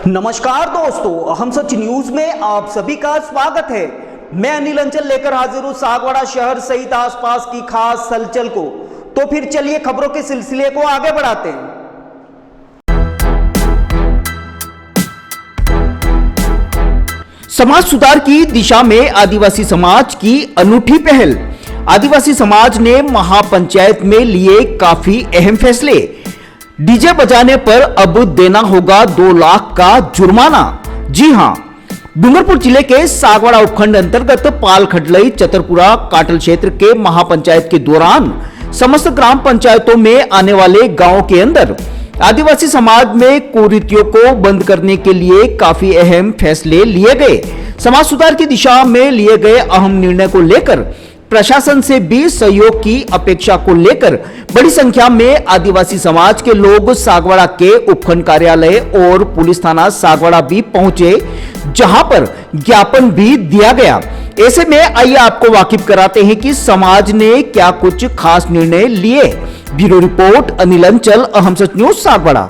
नमस्कार दोस्तों, हम सच न्यूज में आप सभी का स्वागत है। मैं अनिल अंचल लेकर हाजिर हूं सागवाड़ा शहर सहित आसपास की खास हलचल को। तो फिर चलिए खबरों के सिलसिले को आगे बढ़ाते हैं। समाज सुधार की दिशा में आदिवासी समाज की अनूठी पहल। आदिवासी समाज ने महापंचायत में लिए काफी अहम फैसले। डीजे बजाने पर अब देना होगा 2 लाख का जुर्माना। जी हां, डूंगरपुर जिले के सागवाड़ा उपखंड अंतर्गत पाल खडलई चतरपुरा काटल क्षेत्र के महापंचायत के दौरान समस्त ग्राम पंचायतों में आने वाले गांवों के अंदर आदिवासी समाज में कुरीतियों को बंद करने के लिए काफी अहम फैसले लिए गए। समाज सुधार की दिशा में लिए गए अहम निर्णय को लेकर प्रशासन से भी सहयोग की अपेक्षा को लेकर बड़ी संख्या में आदिवासी समाज के लोग सागवाड़ा के उपखंड कार्यालय और पुलिस थाना सागवाड़ा भी पहुंचे, जहां पर ज्ञापन भी दिया गया। ऐसे में आइए आपको वाकिफ कराते हैं कि समाज ने क्या कुछ खास निर्णय लिए। ब्यूरो रिपोर्ट अनिल अंचल, अहम सच न्यूज सागवाड़ा।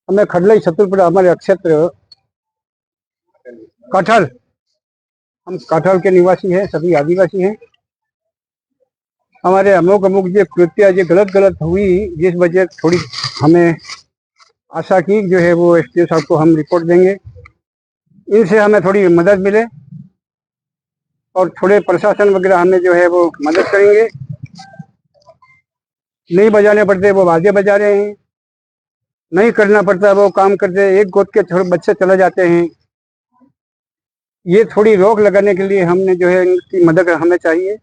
हमें खडलई छतरपुरा हमारे क्षेत्र काठल, हम काठल के निवासी हैं, सभी आदिवासी हैं। हमारे अमुक जो कृत्य जो गलत हुई, जिस वजह थोड़ी हमें आशा की जो है वो एसडीओ साहब को हम रिपोर्ट देंगे, इनसे हमें थोड़ी मदद मिले और थोड़े प्रशासन वगैरह हमें जो है वो मदद करेंगे। नहीं बजाने पड़ते वो बाजे बजा रहे हैं, नहीं करना पड़ता वो काम करते, एक गोद के थोड़े बच्चे चले जाते हैं। ये थोड़ी रोक लगाने के लिए हमने जो है इनकी मदद हमें चाहिए।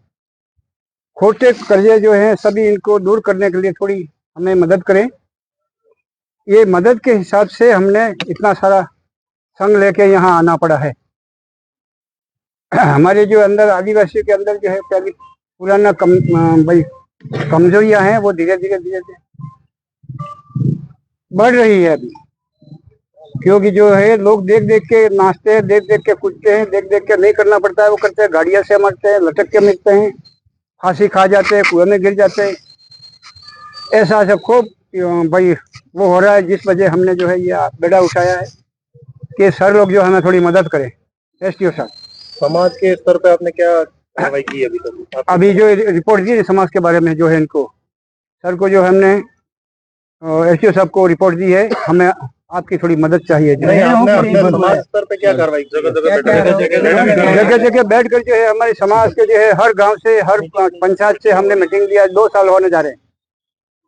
खोटे कर्जे जो हैं सभी इनको दूर करने के लिए थोड़ी हमें मदद करें। ये मदद के हिसाब से हमने इतना सारा संघ लेके यहाँ आना पड़ा है। हमारे जो अंदर आदिवासी के अंदर जो है पहले पुराना कमजोरियां हैं वो धीरे धीरे बढ़ रही है अभी, क्योंकि जो है लोग देख देख के नाचते हैं, देख देख के कूदते हैं, देख देख के नहीं करना पड़ता है वो करते हैं, गाड़ियां से मरते हैं, लटक के मिलते हैं, फांसी खा जाते हैं, कुएं में गिर जाते हैं। ऐसा ऐसा खूब भाई वो हो रहा है, जिस वजह हमने जो है ये बेड़ा उठाया है कि सर लोग जो हमें थोड़ी मदद करें। एसडीओ साहब, समाज के स्तर पे आपने क्या कार्रवाई की अभी तक? अभी जो रिपोर्ट दी समाज के बारे में जो है इनको सर को जो हमने एसडीओ साहब को रिपोर्ट दी है, हमें आपकी थोड़ी मदद चाहिए। समाज स्तर पे क्या कार्रवाई? जगह जगह बैठ कर जो है हमारे समाज के जो है हर गांव से हर पंचायत से हमने मीटिंग लिया। 2 साल होने जा रहे हैं।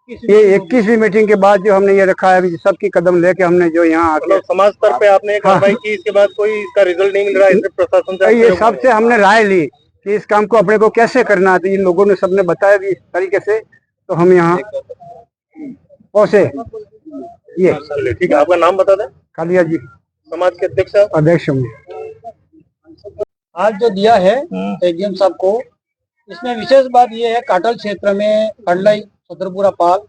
ये 21वीं मीटिंग के बाद जो हमने ये रखा है, सबकी कदम लेके हमने जो यहाँ आके समाज स्तर पे आपने कार्रवाई की, इसके बाद कोई इसका रिजल्ट नहीं मिल रहा है, इससे प्रशासन से ये सबसे हमने राय ली कि इस काम को अपने को कैसे करना है। तो इन लोगों ने सबने बताया भी इस तरीके से, तो हम यहाँ पहुंचे। ये ठीक है, आपका नाम बता दें। कालिया जी, समाज के अध्यक्ष होंगे। आज जो दिया है एडीएम साहब को, इसमें विशेष बात ये है, काटल क्षेत्र में खडलई छतरपुरा पाल,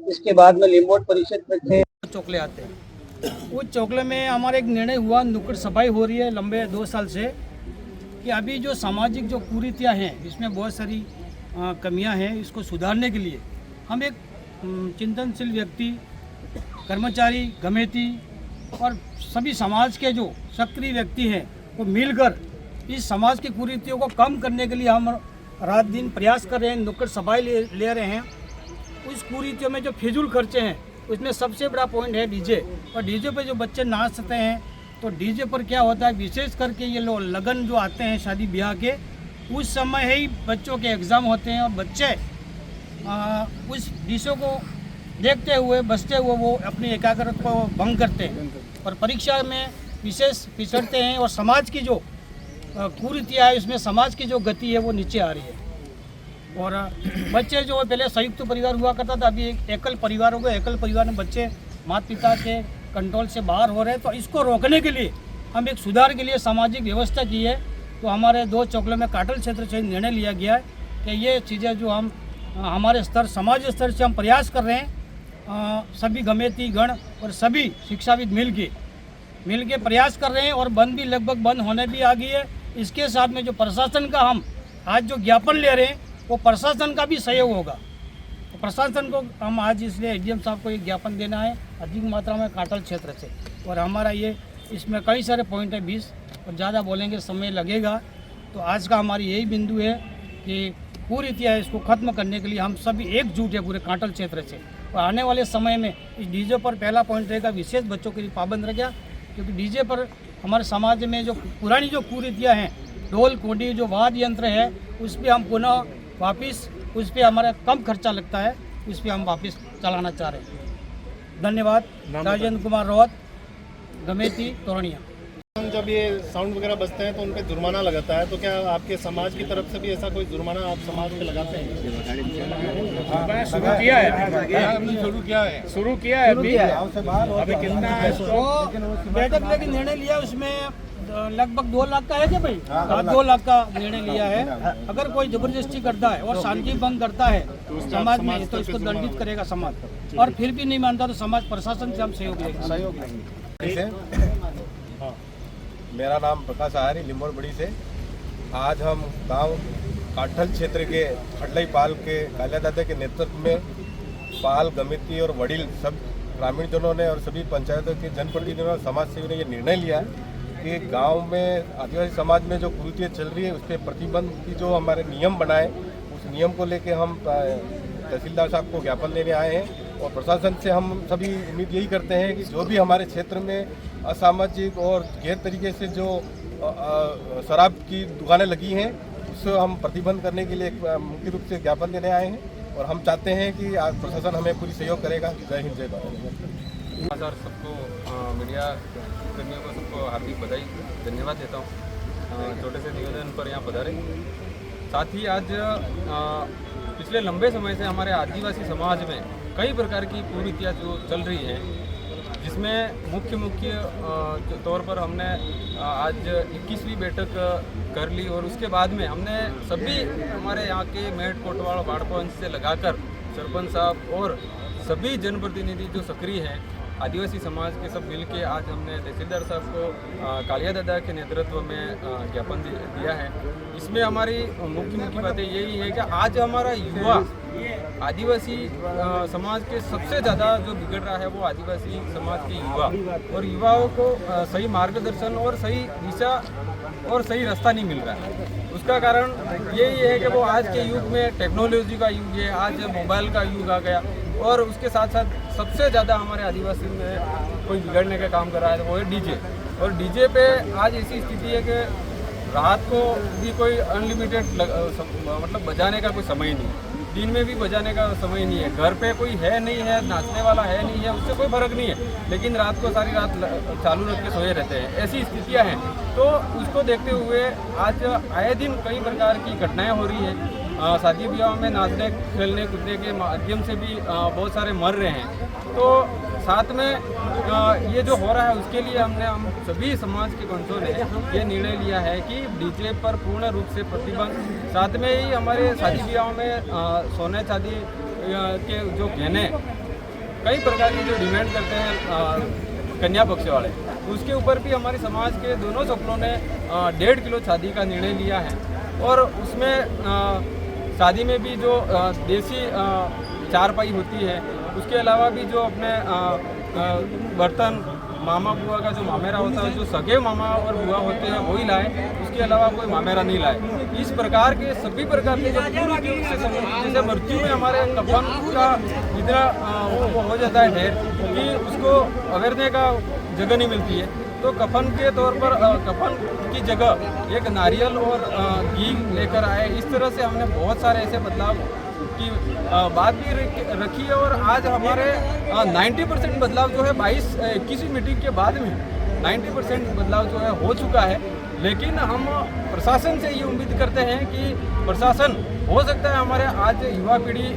इसके बाद में लिम्बोट परिषद से चौकले आते हैं। उस चौकले में हमारा एक निर्णय हुआ, नुक्कड़ सफाई हो रही है लंबे 2 साल से, कि अभी जो सामाजिक जो कुरीतियाँ हैं इसमें बहुत सारी कमियां हैं, इसको सुधारने के लिए हम एक चिंतनशील व्यक्ति, कर्मचारी, गमेती और सभी समाज के जो सक्रिय व्यक्ति हैं वो मिलकर इस समाज की कुरीतियों को कम करने के लिए हम रात दिन प्रयास कर रहे हैं, नुक्कड़ सफाई ले रहे हैं। उस कुरीतियों में जो फिजूल खर्चे हैं उसमें सबसे बड़ा पॉइंट है डीजे। और डीजे पे जो बच्चे नाचते हैं, तो डीजे पर क्या होता है, विशेष करके ये लोग लगन जो आते हैं शादी ब्याह के, उस समय ही बच्चों के एग्ज़ाम होते हैं और बच्चे उस डीजे को देखते हुए बसते हुए वो अपनी एकाग्रता को भंग करते हैं और परीक्षा में विशेष पिछड़ते हैं। और समाज की जो कुरीतियाँ है, उसमें समाज की जो गति है वो नीचे आ रही है। और बच्चे जो पहले संयुक्त परिवार हुआ करता था, अभी एक एकल परिवार हो गया। एकल परिवार में बच्चे माता पिता के कंट्रोल से बाहर हो रहे हैं। तो इसको रोकने के लिए हम एक सुधार के लिए सामाजिक व्यवस्था की है। तो हमारे 2 चौकलों में काटल क्षेत्र से निर्णय लिया गया है कि ये चीज़ें जो हम हमारे स्तर समाज स्तर से हम प्रयास कर रहे हैं, सभी गमेती गण और सभी शिक्षाविद मिल के प्रयास कर रहे हैं और बंद भी लगभग बंद होने भी आ गई है। इसके साथ में जो प्रशासन का हम आज जो ज्ञापन ले रहे हैं वो प्रशासन का भी सहयोग होगा। तो प्रशासन को हम आज इसलिए एडीएम साहब को एक ज्ञापन देना है अधिक मात्रा में काटल क्षेत्र से। और हमारा ये इसमें कई सारे पॉइंट है 20 और ज़्यादा बोलेंगे समय लगेगा। तो आज का हमारी यही बिंदु है कि पूरी इतिहास इसको ख़त्म करने के लिए हम सभी एकजुट है पूरे काटल क्षेत्र से। और आने वाले समय में इस डीजे पर पहला पॉइंट रहेगा विशेष बच्चों के लिए पाबंद रहेगा, क्योंकि डीजे पर हमारे समाज में जो पुरानी जो कुरीतियाँ हैं, ढोल कोडी जो वाद्य यंत्र है, उस पर हम पुनः वापस उस पर हमारा कम खर्चा लगता है, उस पर हम वापस चलाना चाह रहे हैं। धन्यवाद। राजेंद्र कुमार रोहत, गमेती तोरणिया। जब ये साउंड वगैरह बजते हैं तो उन पे जुर्माना लगाता है, तो क्या आपके समाज की तरफ से भी ऐसा कोई जुर्माना आप समाज पे लगाते हैं? शुरू किया है अभी कितना है तो बैठक लेके निर्णय लिया, उसमें लगभग 2 लाख का है क्या भाई? 2 लाख का निर्णय लिया है। अगर कोई जबरदस्ती करता है और शांति भंग करता है समाज में तो इसको दंडित करेगा समाज, और फिर भी नहीं मानता तो समाज प्रशासन से हम सहयोग लेंगे। मेरा नाम प्रकाश आहारी, लिम्बोड़ बड़ी से। आज हम गांव काठल क्षेत्र के खडलाई पाल के कालिया दादा के नेतृत्व में पाल गमिती और वडील सब ग्रामीणजनों ने और सभी पंचायतों के जनप्रतिनिधियों और समाज सेवी ने ये निर्णय लिया कि गांव में आदिवासी समाज में जो कुरीतियाँ चल रही है उस पर प्रतिबंध की जो हमारे नियम बनाए, उस नियम को लेके हम तहसीलदार साहब को ज्ञापन देने आए हैं। और प्रशासन से हम सभी उम्मीद यही करते हैं कि जो भी हमारे क्षेत्र में असामाजिक और गैर तरीके से जो शराब की दुकानें लगी हैं उससे हम प्रतिबंध करने के लिए एक मुख्य रूप से ज्ञापन देने आए हैं। और हम चाहते हैं कि आज प्रशासन हमें पूरी सहयोग करेगा। जय हिंद, जय भारत। सर, सबको मीडिया कर्मियों को सबको हार्दिक बधाई धन्यवाद देता हूँ छोटे से निवेदन पर यहाँ पधारे। साथ ही आज पिछले लंबे समय से हमारे आदिवासी समाज में कई प्रकार की कुरीतियाँ जो चल रही हैं, जिसमें मुख्य तौर पर हमने आज 21वीं बैठक कर ली और उसके बाद में हमने सभी हमारे यहाँ के मेट कोटवाड़ बाड़पंच से लगाकर सरपंच साहब और सभी जनप्रतिनिधि जो सक्रिय हैं आदिवासी समाज के सब मिल के आज हमने तहसीलदार साहब को कालिया दादा के नेतृत्व में ज्ञापन दिया है। इसमें हमारी मुख्य बातें यही है कि आज हमारा युवा आदिवासी समाज के सबसे ज़्यादा जो बिगड़ रहा है वो आदिवासी समाज के युवा, और युवाओं को सही मार्गदर्शन और सही दिशा और सही रास्ता नहीं मिल रहा है। उसका कारण यही है कि वो आज के युग में टेक्नोलॉजी का युग है, आज मोबाइल का युग आ गया, और उसके साथ साथ सबसे ज़्यादा हमारे आदिवासी में कोई बिगड़ने का काम कर रहा है वो है डीजे। और डीजे पे आज ऐसी स्थिति है कि रात को भी कोई अनलिमिटेड मतलब बजाने का कोई समय नहीं है, दिन में भी बजाने का समय नहीं है, घर पे कोई है नहीं है, नाचने वाला है नहीं है, उससे कोई फर्क नहीं है, लेकिन रात को सारी रात चालू रख के सोए रहते हैं। ऐसी स्थितियां हैं। तो उसको देखते हुए आज आए दिन कई प्रकार की घटनाएं हो रही है। शादी ब्याह में नाचने खेलने कूदने के माध्यम से भी बहुत सारे मर रहे हैं। तो साथ में ये जो हो रहा है उसके लिए हम सभी समाज के पंचों ने ये निर्णय लिया है कि डीजे पर पूर्ण रूप से प्रतिबंध, साथ में ही हमारे शादी ब्याह में सोने चांदी के जो गहने कई प्रकार की जो डिमांड करते हैं कन्या पक्ष वाले, उसके ऊपर भी हमारे समाज के दोनों सपनों ने 1.5 किलो चांदी का निर्णय लिया है। और उसमें शादी में भी जो देसी चारपाई होती है, उसके अलावा भी जो अपने बर्तन मामा बुआ का जो मामेरा होता है, जो सगे मामा और बुआ होते हैं वही लाए, उसके अलावा कोई मामेरा नहीं लाए। इस प्रकार के सभी प्रकार के जैसे मृत्यु में हमारे कफन का इतना वो हो जाता है ढेर कि उसको अवेरने का जगह नहीं मिलती है। तो कफन के तौर पर कफन की जगह एक नारियल और घी लेकर आए। इस तरह से हमने बहुत सारे ऐसे बदलाव की बात भी रखी है। और आज हमारे 90% बदलाव जो है 21वीं मीटिंग के बाद में 90% बदलाव जो है हो चुका है। लेकिन हम प्रशासन से ये उम्मीद करते हैं कि प्रशासन, हो सकता है हमारे आज युवा पीढ़ी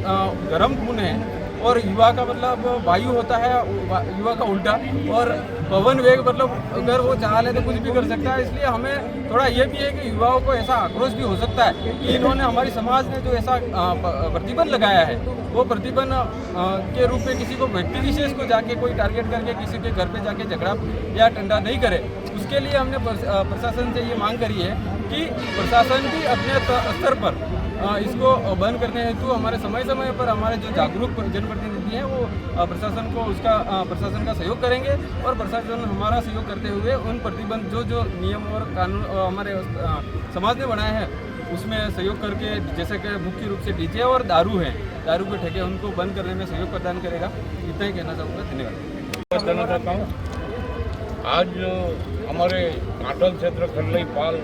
गर्म खून है और युवा का मतलब वायु होता है, युवा का उल्टा, और पवन वेग मतलब अगर वो चाह ले तो कुछ भी कर सकता है। इसलिए हमें थोड़ा ये भी है कि युवाओं को ऐसा आक्रोश भी हो सकता है कि इन्होंने हमारी समाज ने जो ऐसा प्रतिबंध लगाया है, वो प्रतिबंध के रूप में किसी को व्यक्ति विशेष को जाके कोई टारगेट करके किसी के घर पे जाके झगड़ा या टंडा नहीं करे। उसके लिए हमने प्रशासन से ये मांग करी है कि प्रशासन भी अपने स्तर पर इसको बंद करने हेतु हमारे समय समय पर हमारे जो जागरूक जनप्रतिनिधि हैं वो प्रशासन को उसका प्रशासन का सहयोग करेंगे, और प्रशासन हमारा सहयोग करते हुए उन प्रतिबंध जो नियम और कानून हमारे समाज ने बनाए हैं उसमें सहयोग करके, जैसे कि मुख्य रूप से डीजे और दारू है, दारू के ठेके, उनको बंद करने में सहयोग प्रदान करेगा। इतना ही कहना चाहूँगा। धन्यवाद कहना चाहता हूँ, आज हमारे काटल क्षेत्र खंडई पाल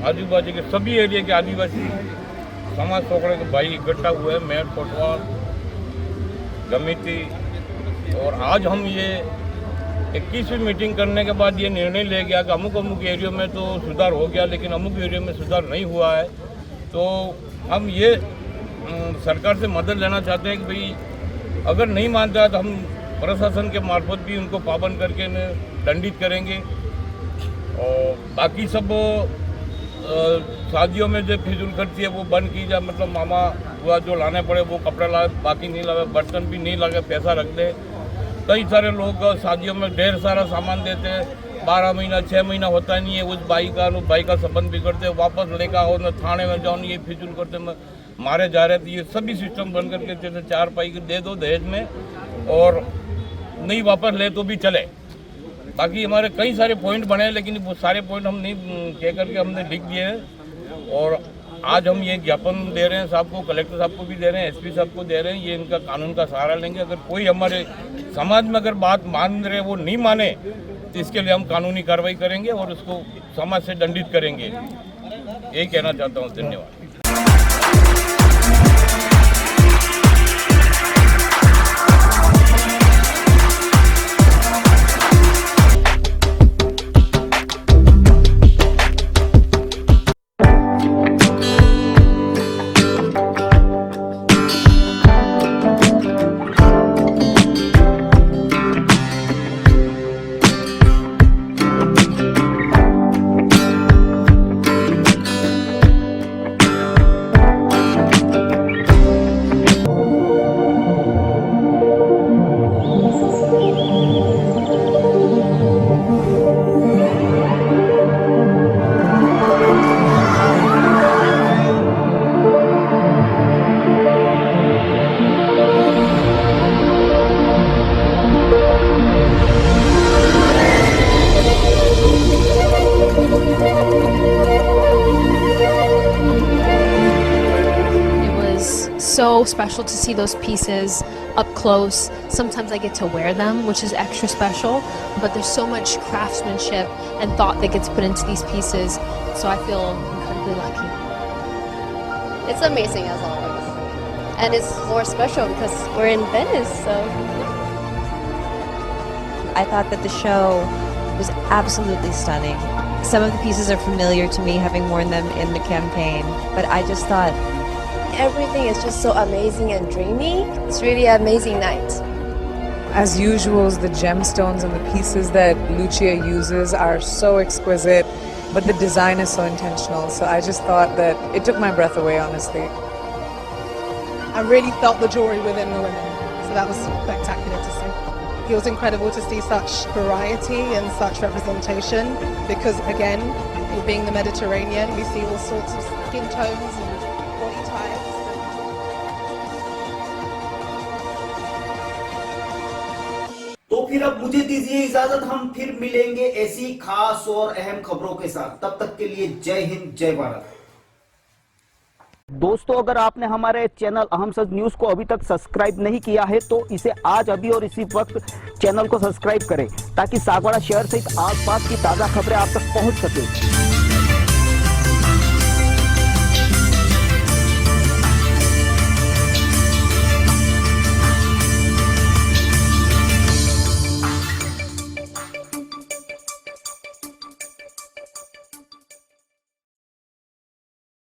आजू बाजू के सभी एरिया के आदिवासी समाज टोकरे के भाई इकट्ठा हुए हैं, मेयर कोटवाल गमिती, और आज हम ये 21वीं मीटिंग करने के बाद ये निर्णय ले गया कि अमुक एरिया में तो सुधार हो गया, लेकिन अमुक एरिया में सुधार नहीं हुआ है। तो हम ये सरकार से मदद लेना चाहते हैं कि भाई अगर नहीं मानता है तो हम प्रशासन के मार्फत भी उनको पाबंद करके दंडित करेंगे। और बाकी सब शादियों में जो फिजूल खर्ची है वो बंद की जाए, मतलब मामा हुआ जो लाने पड़े वो कपड़े लाए, बाकी नहीं लाए, बर्तन भी नहीं लगे, पैसा रख दे। कई सारे लोग शादियों में ढेर सारा सामान देते हैं, 12 महीना 6 महीना होता नहीं है, उस भाई का संबंध बिगड़ते, वापस लेकर आओ न थाने में जाओ, ये फिजूल करते मारे जा रहे थे। ये सभी सिस्टम बंद करके जैसे 4 पाई दे दो दहेज में, और नहीं वापस ले तो भी चले। बाकी हमारे कई सारे पॉइंट बने हैं, लेकिन वो सारे पॉइंट हम नहीं कह करके हमने लिख दिए हैं, और आज हम ये ज्ञापन दे रहे हैं साहब को, कलेक्टर साहब को भी दे रहे हैं, एसपी साहब को दे रहे हैं। ये इनका कानून का सहारा लेंगे। अगर कोई हमारे समाज में अगर बात मान रहे वो नहीं माने तो इसके लिए हम कानूनी कार्रवाई करेंगे और उसको समाज से दंडित करेंगे। यही कहना चाहता हूँ। धन्यवाद। So special to see those pieces up close. Sometimes I get to wear them, which is extra special, but there's so much craftsmanship and thought that gets put into these pieces, so I feel incredibly lucky. It's amazing as always, and it's more special because we're in Venice, so. I thought that the show was absolutely stunning. Some of the pieces are familiar to me, having worn them in the campaign, but I just thought Everything is just so amazing and dreamy. It's really an amazing night. As usual, the gemstones and the pieces that Lucia uses are so exquisite, but the design is so intentional. So I just thought that it took my breath away, honestly. I really felt the jewelry within the women, so that was spectacular to see. It was incredible to see such variety and such representation because, again, being the Mediterranean, we see all sorts of skin tones and body types. तो फिर अब मुझे दीजिए इजाजत, हम फिर मिलेंगे ऐसी खास और अहम खबरों के साथ। तब तक के लिए जय हिंद, जय भारत। दोस्तों, अगर आपने हमारे चैनल अहम सच न्यूज को अभी तक सब्सक्राइब नहीं किया है तो इसे आज अभी और इसी वक्त चैनल को सब्सक्राइब करें ताकि सागवाड़ा शहर सहित आसपास की ताजा खबरें आप तक पहुंच सके।